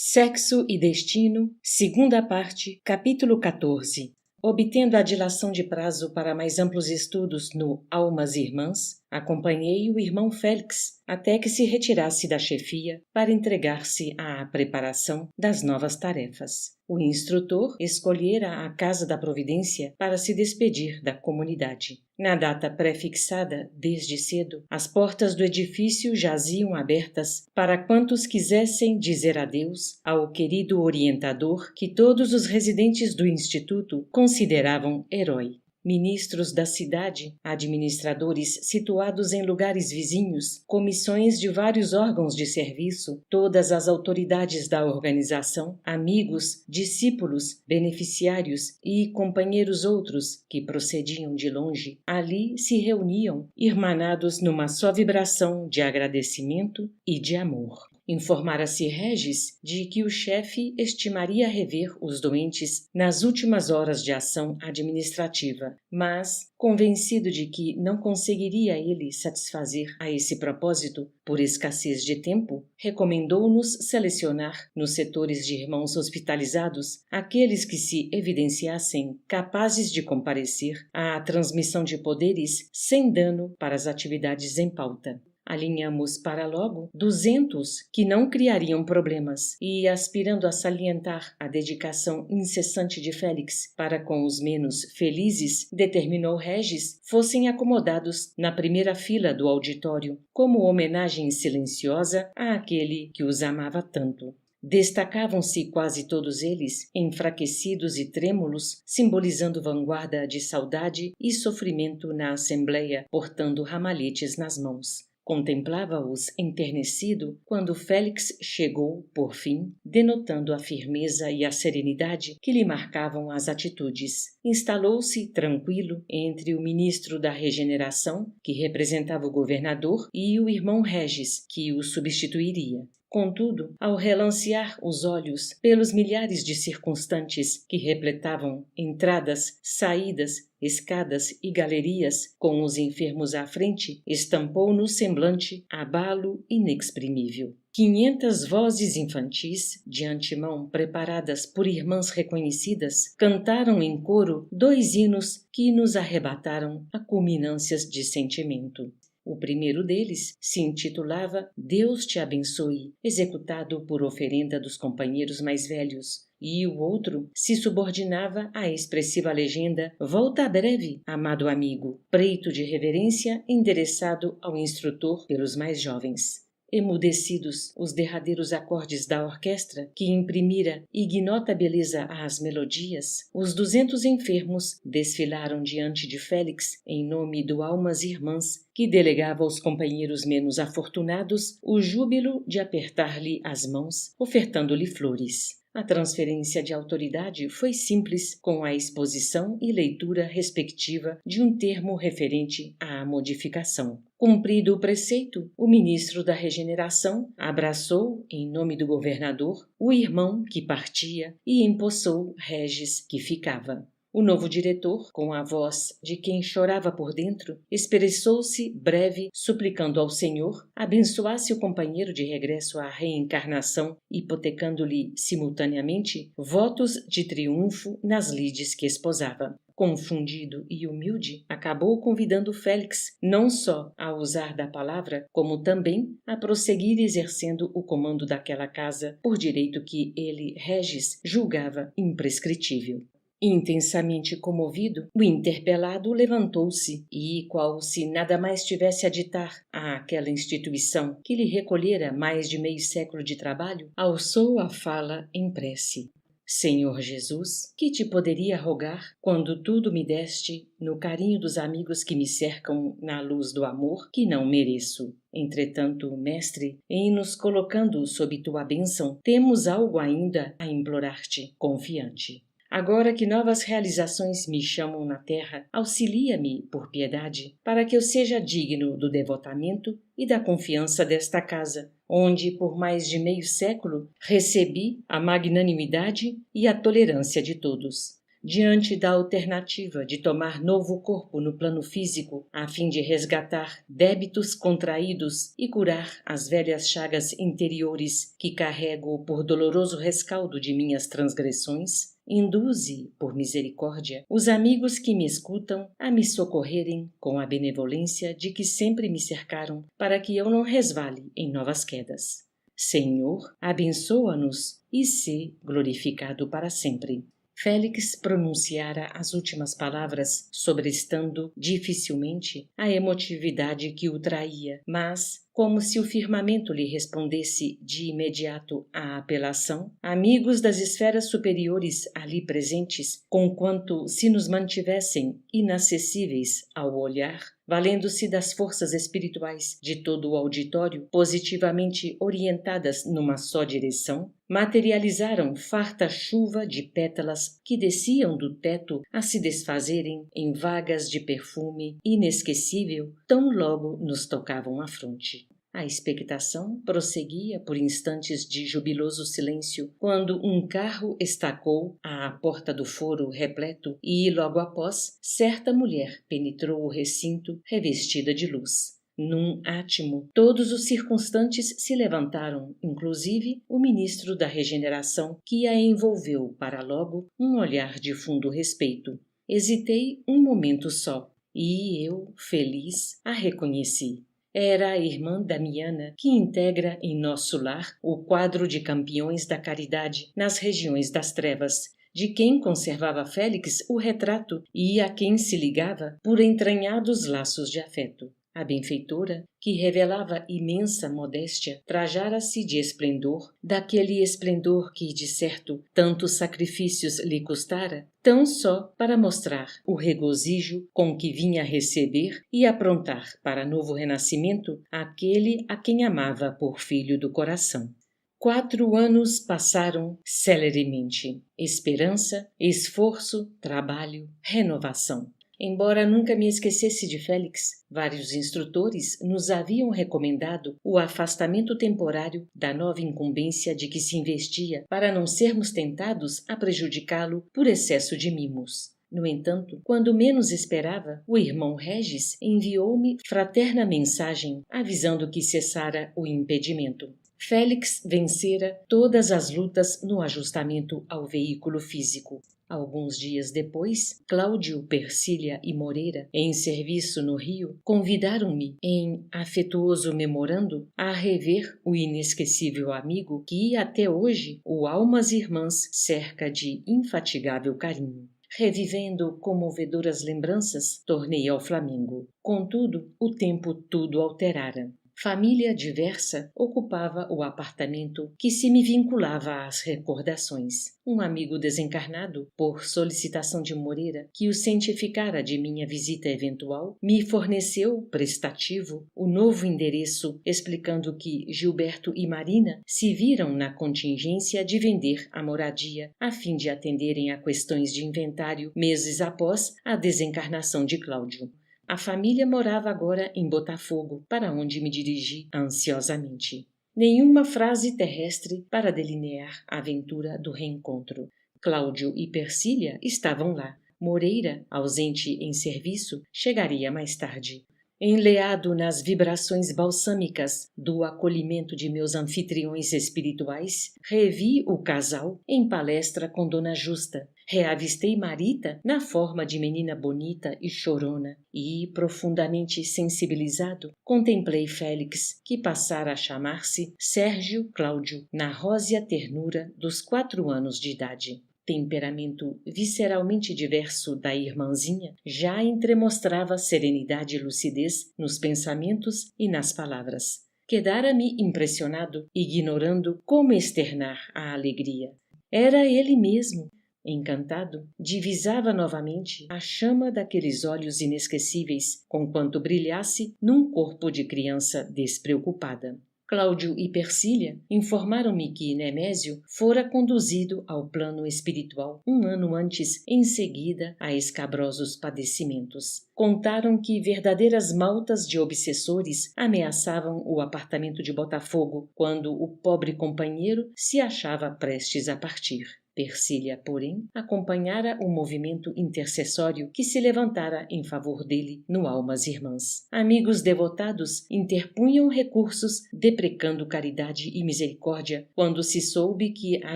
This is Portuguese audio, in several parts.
Sexo e Destino, segunda parte, capítulo 14. Obtendo a dilação de prazo para mais amplos estudos no Almas Irmãs, acompanhei o irmão Félix até que se retirasse da chefia para entregar-se à preparação das novas tarefas. O instrutor escolhera a Casa da Providência para se despedir da comunidade. Na data pré-fixada, desde cedo, as portas do edifício jaziam abertas para quantos quisessem dizer adeus ao querido orientador que todos os residentes do Instituto consideravam herói. Ministros da cidade, administradores situados em lugares vizinhos, comissões de vários órgãos de serviço, todas as autoridades da organização, amigos, discípulos, beneficiários e companheiros outros que procediam de longe, ali se reuniam, irmanados numa só vibração de agradecimento e de amor. Informara-se Regis de que o chefe estimaria rever os doentes nas últimas horas de ação administrativa, mas, convencido de que não conseguiria ele satisfazer a esse propósito por escassez de tempo, recomendou-nos selecionar, nos setores de irmãos hospitalizados, aqueles que se evidenciassem capazes de comparecer à transmissão de poderes sem dano para as atividades em pauta. Alinhamos para logo 200 que não criariam problemas e, aspirando a salientar a dedicação incessante de Félix para com os menos felizes, determinou Regis fossem acomodados na primeira fila do auditório, como homenagem silenciosa àquele que os amava tanto. Destacavam-se quase todos eles, enfraquecidos e trêmulos, simbolizando vanguarda de saudade e sofrimento na assembleia, portando ramalhetes nas mãos. Contemplava-os enternecido quando Félix chegou, por fim, denotando a firmeza e a serenidade que lhe marcavam as atitudes. Instalou-se tranquilo entre o ministro da Regeneração, que representava o governador, e o irmão Regis, que o substituiria. Contudo, ao relancear os olhos pelos milhares de circunstantes que repletavam entradas, saídas, escadas e galerias, com os enfermos à frente, estampou no semblante abalo inexprimível. 500 vozes infantis, de antemão preparadas por irmãs reconhecidas, cantaram em coro 2 hinos que nos arrebataram a culminâncias de sentimento. O primeiro deles se intitulava Deus te abençoe, executado por oferenda dos companheiros mais velhos, e o outro se subordinava à expressiva legenda Volta breve, amado amigo, preito de reverência endereçado ao instrutor pelos mais jovens. Emudecidos os derradeiros acordes da orquestra, que imprimira ignota beleza às melodias, os 200 enfermos desfilaram diante de Félix em nome do Almas Irmãs, que delegava aos companheiros menos afortunados o júbilo de apertar-lhe as mãos, ofertando-lhe flores. A transferência de autoridade foi simples, com a exposição e leitura respectiva de um termo referente à modificação. Cumprido o preceito, o ministro da Regeneração abraçou, em nome do governador, o irmão que partia e empossou Regis que ficava. O novo diretor, com a voz de quem chorava por dentro, expressou-se breve, suplicando ao Senhor abençoasse o companheiro de regresso à reencarnação, hipotecando-lhe, simultaneamente, votos de triunfo nas lides que esposava. Confundido e humilde, acabou convidando Félix não só a usar da palavra, como também a prosseguir exercendo o comando daquela casa, por direito que ele, Regis, julgava imprescritível. Intensamente comovido, o interpelado levantou-se e, qual se nada mais tivesse a ditar àquela instituição que lhe recolhera mais de meio século de trabalho, alçou a fala em prece. Senhor Jesus, que te poderia rogar quando tudo me deste no carinho dos amigos que me cercam na luz do amor que não mereço? Entretanto, mestre, em nos colocando sob tua bênção, temos algo ainda a implorar-te, confiante. Agora que novas realizações me chamam na terra, auxilia-me, por piedade, para que eu seja digno do devotamento e da confiança desta casa, onde, por mais de meio século, recebi a magnanimidade e a tolerância de todos. diante da alternativa de tomar novo corpo no plano físico a fim de resgatar débitos contraídos e curar as velhas chagas interiores que carrego por doloroso rescaldo de minhas transgressões, induze, por misericórdia, os amigos que me escutam a me socorrerem com a benevolência de que sempre me cercaram para que eu não resvale em novas quedas. Senhor, abençoa-nos e sê glorificado para sempre. Félix pronunciara as últimas palavras, sobrestando dificilmente a emotividade que o traía, mas, como se o firmamento lhe respondesse de imediato à apelação, amigos das esferas superiores ali presentes, conquanto se nos mantivessem inacessíveis ao olhar, valendo-se das forças espirituais de todo o auditório, positivamente orientadas numa só direção, materializaram farta chuva de pétalas que desciam do teto a se desfazerem em vagas de perfume inesquecível tão logo nos tocavam a fronte. A expectação prosseguia por instantes de jubiloso silêncio, quando um carro estacou à porta do foro repleto e, logo após, certa mulher penetrou o recinto revestida de luz. Num átimo, todos os circunstantes se levantaram, inclusive o ministro da Regeneração, que a envolveu para logo um olhar de fundo respeito. Hesitei um momento só, e eu, feliz, a reconheci. Era a irmã Damiana, que integra em nosso lar o quadro de campeões da caridade nas regiões das trevas, de quem conservava Félix o retrato e a quem se ligava por entranhados laços de afeto. A benfeitora, que revelava imensa modéstia, trajara-se de esplendor, daquele esplendor que, de certo, tantos sacrifícios lhe custara, tão só para mostrar o regozijo com que vinha receber e aprontar para novo renascimento aquele a quem amava por filho do coração. 4 anos passaram celeremente. Esperança, esforço, trabalho, renovação. Embora nunca me esquecesse de Félix, vários instrutores nos haviam recomendado o afastamento temporário da nova incumbência de que se investia para não sermos tentados a prejudicá-lo por excesso de mimos. No entanto, quando menos esperava, o irmão Regis enviou-me fraterna mensagem avisando que cessara o impedimento. Félix vencera todas as lutas no ajustamento ao veículo físico. Alguns dias depois, Cláudio, Persília e Moreira, em serviço no Rio, convidaram-me, em afetuoso memorando, a rever o inesquecível amigo que, até hoje, o Almas Irmãs cerca de infatigável carinho. Revivendo comovedoras lembranças, tornei ao Flamengo. Contudo, o tempo tudo alterara. Família diversa ocupava o apartamento que se me vinculava às recordações. Um amigo desencarnado, por solicitação de Moreira, que o cientificara de minha visita eventual, me forneceu, prestativo, o novo endereço, explicando que Gilberto e Marina se viram na contingência de vender a moradia, a fim de atenderem a questões de inventário meses após a desencarnação de Cláudio. A família morava agora em Botafogo, para onde me dirigi ansiosamente. Nenhuma frase terrestre para delinear a aventura do reencontro. Cláudio e Persília estavam lá. Moreira, ausente em serviço, chegaria mais tarde. Enleado nas vibrações balsâmicas do acolhimento de meus anfitriões espirituais, revi o casal em palestra com Dona Justa. Reavistei Marita na forma de menina bonita e chorona e, profundamente sensibilizado, contemplei Félix, que passara a chamar-se Sérgio Cláudio, na rósea ternura dos 4 anos de idade. Temperamento visceralmente diverso da irmãzinha já entremostrava serenidade e lucidez nos pensamentos e nas palavras. Quedara-me impressionado, ignorando como externar a alegria. Era ele mesmo. Encantado, divisava novamente a chama daqueles olhos inesquecíveis, conquanto brilhasse num corpo de criança despreocupada. Cláudio e Persília informaram-me que Nemésio fora conduzido ao plano espiritual 1 ano antes, em seguida a escabrosos padecimentos. Contaram que verdadeiras maltas de obsessores ameaçavam o apartamento de Botafogo, quando o pobre companheiro se achava prestes a partir. Persília, porém, acompanhara o movimento intercessório que se levantara em favor dele no Almas Irmãs. Amigos devotados interpunham recursos deprecando caridade e misericórdia quando se soube que a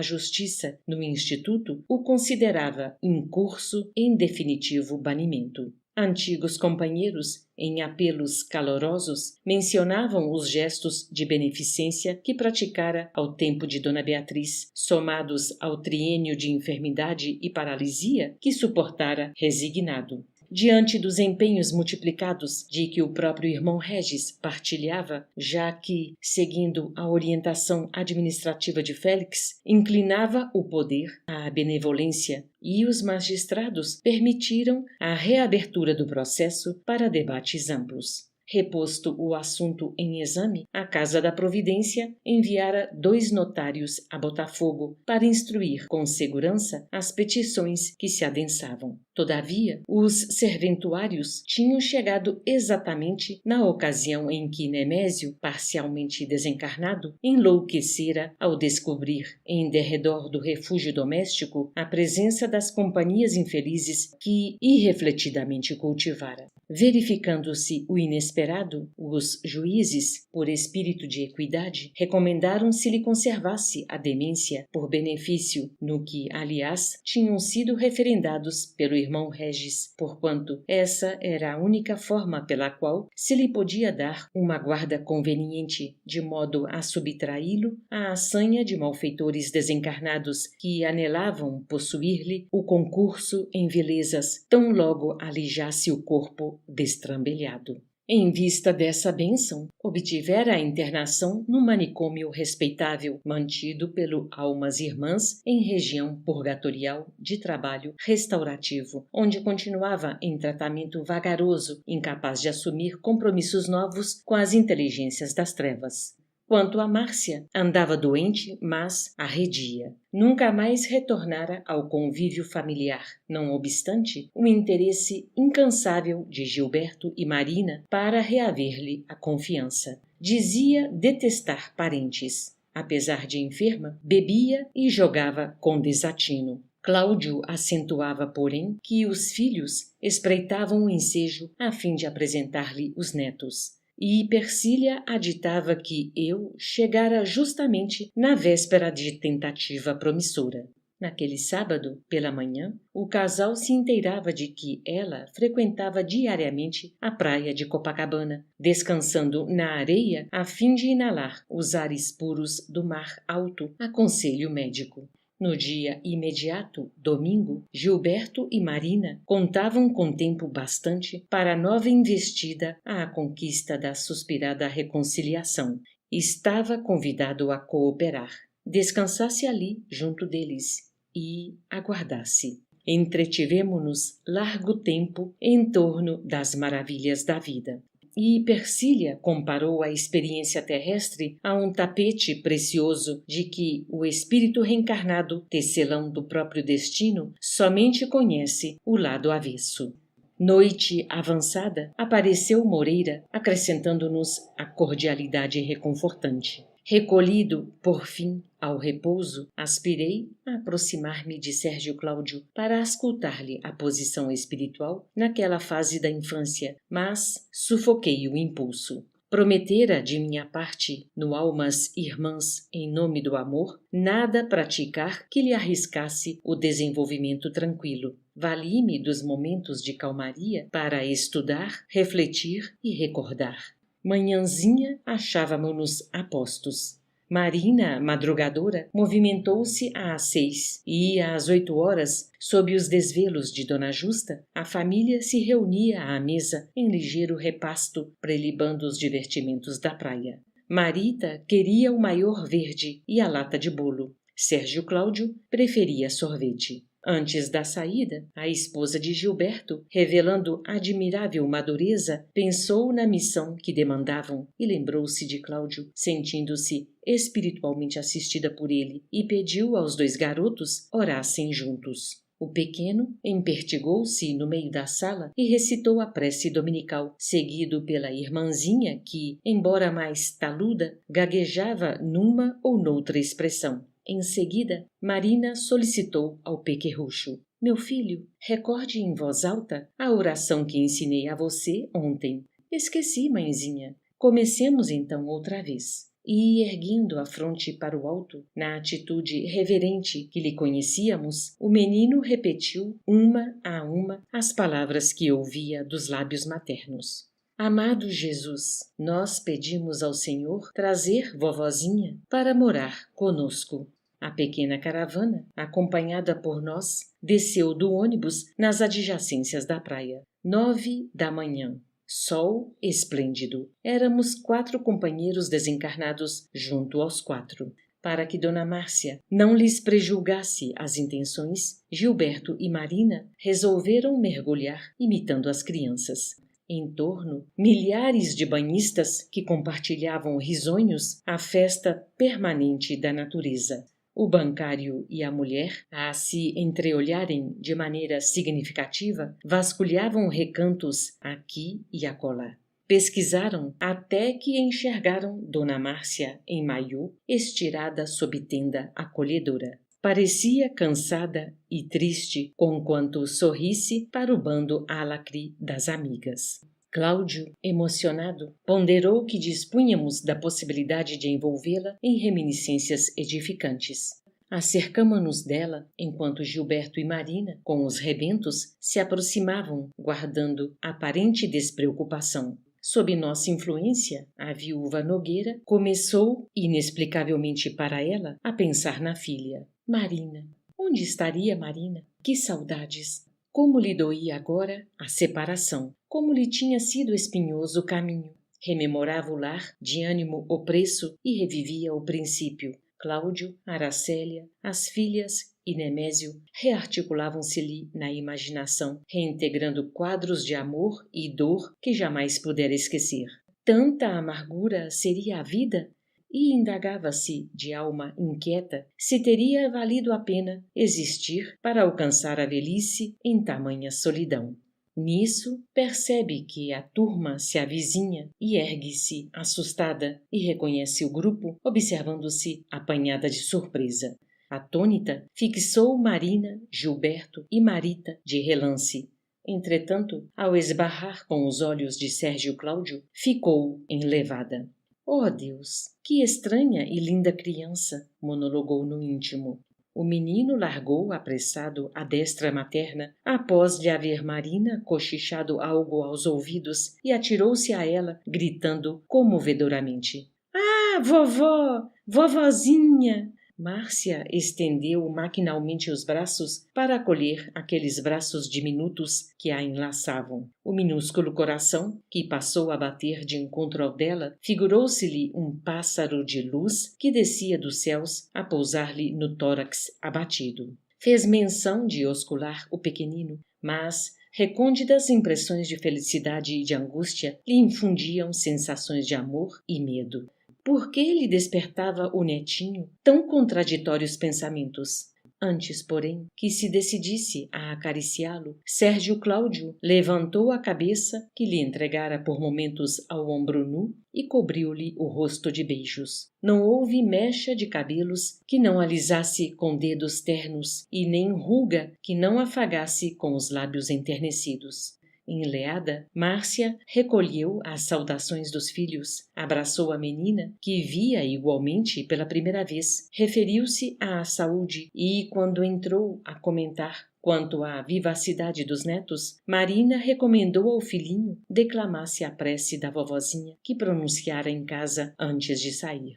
justiça no Instituto o considerava incurso em definitivo banimento. Antigos companheiros, em apelos calorosos, mencionavam os gestos de beneficência que praticara ao tempo de Dona Beatriz, somados ao triênio de enfermidade e paralisia que suportara resignado. Diante dos empenhos multiplicados de que o próprio irmão Regis partilhava, já que, seguindo a orientação administrativa de Félix, inclinava o poder à benevolência e os magistrados permitiram a reabertura do processo para debates amplos. Reposto o assunto em exame, a Casa da Providência enviara 2 notários a Botafogo para instruir com segurança as petições que se adensavam. Todavia, os serventuários tinham chegado exatamente na ocasião em que Nemésio, parcialmente desencarnado, enlouquecera ao descobrir, em derredor do refúgio doméstico, a presença das companhias infelizes que irrefletidamente cultivara. Verificando-se o inesperado, os juízes, por espírito de equidade, recomendaram se lhe conservasse a demência por benefício, no que, aliás, tinham sido referendados pelo irmão Regis, porquanto essa era a única forma pela qual se lhe podia dar uma guarda conveniente, de modo a subtraí-lo à assanha de malfeitores desencarnados que anelavam possuir-lhe o concurso em vilezas, tão logo alijasse o corpo destrambelhado. Em vista dessa bênção, obtivera a internação no manicômio respeitável, mantido pelo Almas Irmãs em região purgatorial de trabalho restaurativo, onde continuava em tratamento vagaroso, incapaz de assumir compromissos novos com as inteligências das trevas. Quanto a Márcia, andava doente, mas arredia. Nunca mais retornara ao convívio familiar, não obstante o interesse incansável de Gilberto e Marina para reaver-lhe a confiança. Dizia detestar parentes. Apesar de enferma, bebia e jogava com desatino. Cláudio acentuava, porém, que os filhos espreitavam o ensejo a fim de apresentar-lhe os netos. E Persília aditava que eu chegara justamente na véspera de tentativa promissora. Naquele sábado, pela manhã, o casal se inteirava de que ela frequentava diariamente a praia de Copacabana, descansando na areia a fim de inalar os ares puros do mar alto, a conselho médico. No dia imediato, domingo, Gilberto e Marina contavam com tempo bastante para a nova investida à conquista da suspirada reconciliação. Estava convidado a cooperar. Descansasse ali, junto deles, e aguardasse. Entretivemo-nos largo tempo em torno das maravilhas da vida. E Persília comparou a experiência terrestre a um tapete precioso de que o espírito reencarnado, tecelão do próprio destino, somente conhece o lado avesso. Noite avançada, apareceu Moreira, acrescentando-nos a cordialidade reconfortante. Recolhido, por fim, ao repouso, aspirei a aproximar-me de Sérgio Cláudio para auscultar-lhe a posição espiritual naquela fase da infância, mas sufoquei o impulso. Prometera de minha parte, no Almas Irmãs, em nome do amor, nada praticar que lhe arriscasse o desenvolvimento tranquilo. Vali-me dos momentos de calmaria para estudar, refletir e recordar. Manhãzinha achávamo-nos a postos. Marina, madrugadora, movimentou-se às 6 e às 8 horas, sob os desvelos de Dona Justa, a família se reunia à mesa em ligeiro repasto, prelibando os divertimentos da praia. Marita queria o maior verde e a lata de bolo. Sérgio Cláudio preferia sorvete. Antes da saída, a esposa de Gilberto, revelando admirável madureza, pensou na missão que demandavam e lembrou-se de Cláudio, sentindo-se espiritualmente assistida por ele, e pediu aos 2 garotos orassem juntos. O pequeno empertigou-se no meio da sala e recitou a prece dominical, seguido pela irmãzinha que, embora mais taluda, gaguejava numa ou noutra expressão. Em seguida, Marina solicitou ao pequerrucho: meu filho, recorde em voz alta a oração que ensinei a você ontem. Esqueci, mãezinha. Comecemos então outra vez. E, erguendo a fronte para o alto, na atitude reverente que lhe conhecíamos, o menino repetiu, uma a uma, as palavras que ouvia dos lábios maternos. Amado Jesus, nós pedimos ao Senhor trazer vovozinha para morar conosco. A pequena caravana, acompanhada por nós, desceu do ônibus nas adjacências da praia. 9 da manhã. Sol esplêndido. Éramos 4 companheiros desencarnados junto aos 4. Para que Dona Márcia não lhes prejulgasse as intenções, Gilberto e Marina resolveram mergulhar imitando as crianças. Em torno, milhares de banhistas que compartilhavam risonhos a festa permanente da natureza. O bancário e a mulher, a se entreolharem de maneira significativa, vasculhavam recantos aqui e acolá. Pesquisaram até que enxergaram Dona Márcia em maiô, estirada sob tenda acolhedora. Parecia cansada e triste, conquanto sorrisse para o bando álacre das amigas. Cláudio, emocionado, ponderou que dispunhamos da possibilidade de envolvê-la em reminiscências edificantes. Acercamo-nos dela, enquanto Gilberto e Marina, com os rebentos, se aproximavam, guardando aparente despreocupação. Sob nossa influência, a viúva Nogueira começou, inexplicavelmente para ela, a pensar na filha. Marina. Onde estaria Marina? Que saudades! Como lhe doía agora a separação, como lhe tinha sido espinhoso o caminho. Rememorava o lar, de ânimo opresso, e revivia o princípio. Cláudio, Aracélia, as filhas e Nemésio rearticulavam-se-lhe na imaginação, reintegrando quadros de amor e dor que jamais pudera esquecer. Tanta amargura seria a vida? E indagava-se, de alma inquieta, se teria valido a pena existir para alcançar a velhice em tamanha solidão. Nisso, percebe que a turma se avizinha e ergue-se assustada e reconhece o grupo, observando-se apanhada de surpresa. Atônita, fixou Marina, Gilberto e Marita de relance. Entretanto, ao esbarrar com os olhos de Sérgio Cláudio, ficou enlevada. Oh, Deus, que estranha e linda criança! Monologou no íntimo. O menino largou apressado a destra materna, após lhe haver Marina cochichado algo aos ouvidos, e atirou-se a ela, gritando comovedoramente. Ah, vovó! Vovozinha! Márcia estendeu maquinalmente os braços para acolher aqueles braços diminutos que a enlaçavam. O minúsculo coração, que passou a bater de encontro ao dela, figurou-se-lhe um pássaro de luz que descia dos céus a pousar-lhe no tórax abatido. Fez menção de oscular o pequenino, mas recônditas impressões de felicidade e de angústia lhe infundiam sensações de amor e medo. Por que lhe despertava o netinho tão contraditórios pensamentos? Antes, porém, que se decidisse a acariciá-lo, Sérgio Cláudio levantou a cabeça, que lhe entregara por momentos ao ombro nu, e cobriu-lhe o rosto de beijos. Não houve mecha de cabelos que não alisasse com dedos ternos, e nem ruga que não afagasse com os lábios enternecidos. Enleada, Márcia recolheu as saudações dos filhos, abraçou a menina, que via igualmente pela primeira vez, referiu-se à saúde e, quando entrou a comentar quanto à vivacidade dos netos, Marina recomendou ao filhinho declamasse a prece da vovozinha que pronunciara em casa antes de sair.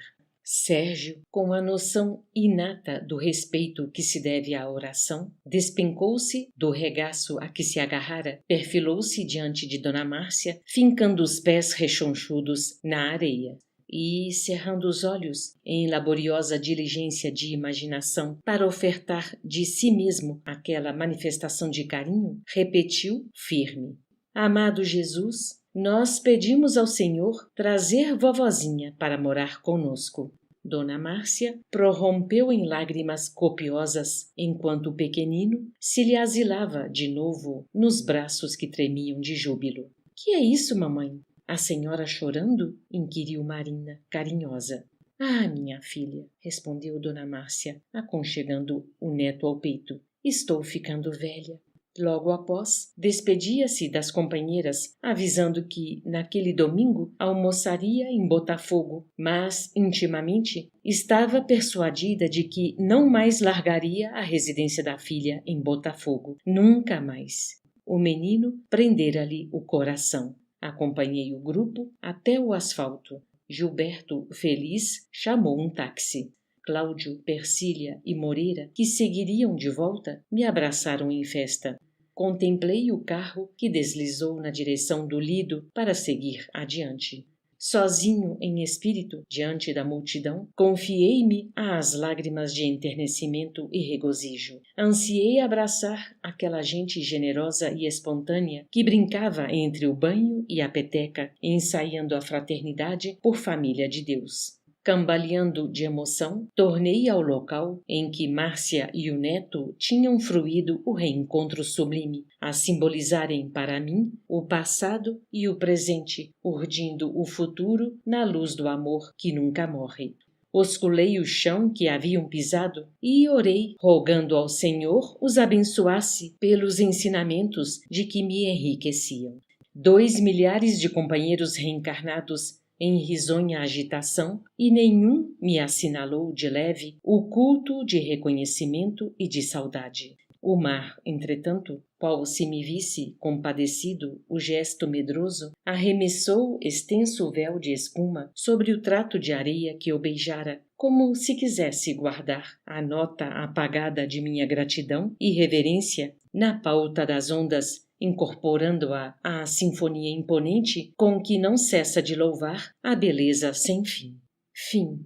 Sérgio, com a noção inata do respeito que se deve à oração, despencou-se do regaço a que se agarrara, perfilou-se diante de Dona Márcia, fincando os pés rechonchudos na areia. E, cerrando os olhos, em laboriosa diligência de imaginação para ofertar de si mesmo aquela manifestação de carinho, repetiu firme: Amado Jesus, nós pedimos ao Senhor trazer vovozinha para morar conosco. Dona Márcia prorrompeu em lágrimas copiosas, enquanto o pequenino se lhe asilava de novo nos braços que tremiam de júbilo. — Que é isso, mamãe? A senhora chorando? Inquiriu Marina, carinhosa. Ah, minha filha, respondeu Dona Márcia, aconchegando o neto ao peito, estou ficando velha. Logo após, despedia-se das companheiras, avisando que, naquele domingo, almoçaria em Botafogo, mas, intimamente, estava persuadida de que não mais largaria a residência da filha em Botafogo, nunca mais. O menino prendera-lhe o coração. Acompanhei o grupo até o asfalto. Gilberto, feliz, chamou um táxi. Cláudio, Persília e Moreira, que seguiriam de volta, me abraçaram em festa. Contemplei o carro que deslizou na direção do Lido para seguir adiante. Sozinho em espírito, diante da multidão, confiei-me às lágrimas de enternecimento e regozijo. Ansiei abraçar aquela gente generosa e espontânea que brincava entre o banho e a peteca, ensaiando a fraternidade por família de Deus. Cambaleando de emoção, tornei ao local em que Márcia e o neto tinham fruído o reencontro sublime, a simbolizarem para mim o passado e o presente, urdindo o futuro na luz do amor que nunca morre. Osculei o chão que haviam pisado e orei, rogando ao Senhor os abençoasse pelos ensinamentos de que me enriqueciam. 2 milhares de companheiros reencarnados em risonha agitação, e nenhum me assinalou de leve o culto de reconhecimento e de saudade. O mar, entretanto, qual se me visse compadecido o gesto medroso, arremessou extenso véu de espuma sobre o trato de areia que eu beijara, como se quisesse guardar a nota apagada de minha gratidão e reverência na pauta das ondas, incorporando-a à sinfonia imponente com que não cessa de louvar a beleza sem fim. Fim.